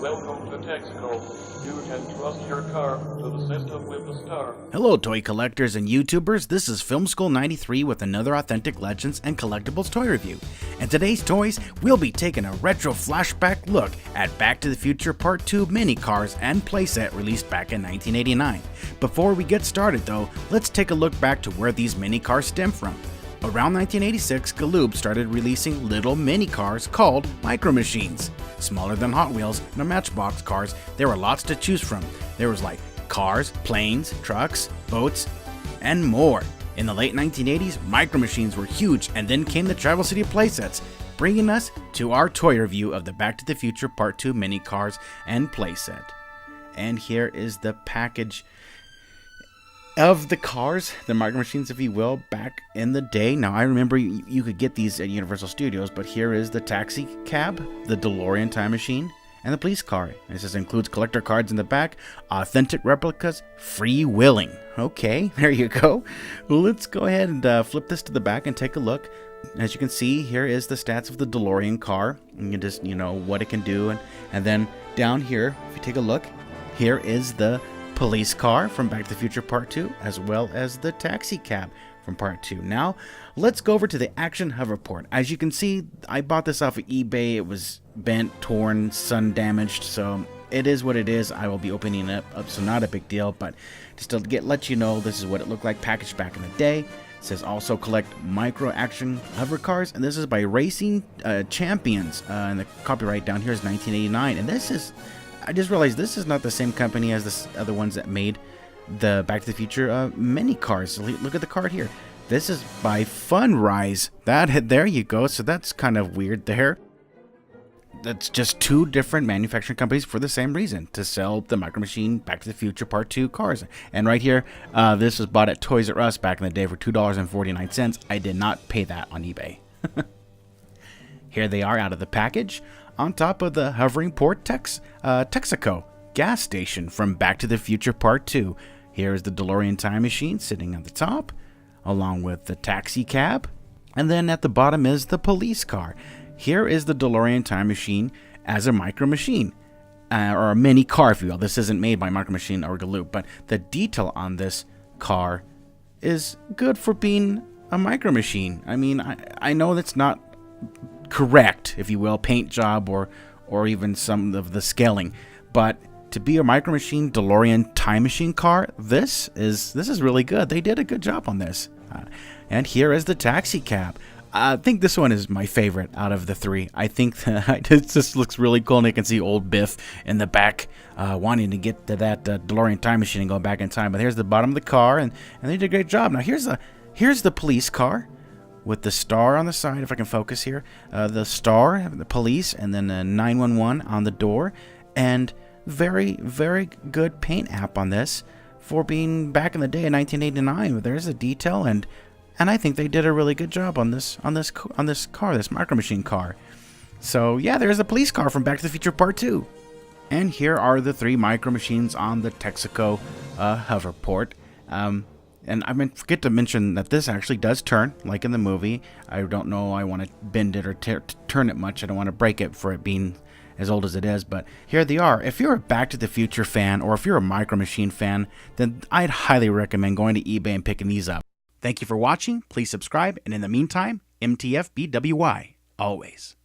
Welcome to Texaco. You can trust your car to the system with the star. Hello toy collectors and YouTubers, this is Film School 93 with another authentic Legends and Collectibles toy review. And today's toys, we'll be taking a retro flashback look at Back to the Future Part 2 mini cars and playset released back in 1989. Before we get started though, let's take a look back to where these mini cars stem from. Around 1986, Galoob started releasing little mini cars called Micro Machines. Smaller than Hot Wheels and Matchbox cars, there were lots to choose from. There was like cars, planes, trucks, boats, and more. In the late 1980s, Micro Machines were huge, and then came the Travel City playsets, bringing us to our toy review of the Back to the Future Part 2 mini cars and playset. And here is the package of the cars, the Micro Machines, if you will, back in the day. Now, I remember you could get these at Universal Studios, but here is the taxi cab, the DeLorean time machine, and the police car. It says includes collector cards in the back, authentic replicas, freewheeling. Okay, there you go. Well, let's go ahead and flip this to the back and take a look. As you can see, here is the stats of the DeLorean car. You can just, what it can do. And then down here, if you take a look, here is the police car from Back to the Future Part 2, as well as the taxi cab from Part 2. Now, let's go over to the action hoverport. As you can see, I bought this off of eBay. It was bent, torn, sun damaged, so it is what it is. I will be opening it up, so not a big deal, but just to let you know, this is what it looked like packaged back in the day. It says also collect micro action hover cars, and this is by Racing Champions, and the copyright down here is 1989, and this is, I just realized this is not the same company as the other ones that made the Back to the Future mini cars. So look at the card here. This is by Funrise. There you go. So that's kind of weird there. That's just two different manufacturing companies for the same reason, to sell the Micro Machine Back to the Future Part 2 cars. And right here, this was bought at Toys R Us back in the day for $2.49. I did not pay that on eBay. Here they are out of the package, on top of the hovering port Texaco gas station from Back to the Future Part 2. Here is the DeLorean time machine sitting on the top, along with the taxi cab. And then at the bottom is the police car. Here is the DeLorean time machine as a Micro Machine, or a mini car, if you will. This isn't made by Micro Machine or Galoob, but the detail on this car is good for being a Micro Machine. I mean, I know that's not correct, if you will, paint job or even some of the scaling, but to be a Micro Machine DeLorean time machine car, this is really good. They did a good job on this. And here is the taxi cab. I think this one is my favorite out of the three. I think that it just looks really cool, and you can see old Biff in the back wanting to get to that DeLorean time machine and go back in time. But here's the bottom of the car, and they did a great job. Now here's the police car with the star on the side, if I can focus here. The star, the police, and then the 911 on the door. And very, very good paint app on this for being back in the day in 1989. There's a detail, and I think they did a really good job on this car, this Micro Machine car. So yeah, there's the police car from Back to the Future Part 2. And here are the three Micro Machines on the Texaco hoverport. And I forget to mention that this actually does turn, like in the movie. I don't know I want to bend it or turn it much. I don't want to break it for it being as old as it is. But here they are. If you're a Back to the Future fan, or if you're a Micro Machine fan, then I'd highly recommend going to eBay and picking these up. Thank you for watching. Please subscribe. And in the meantime, MTFBWY, always.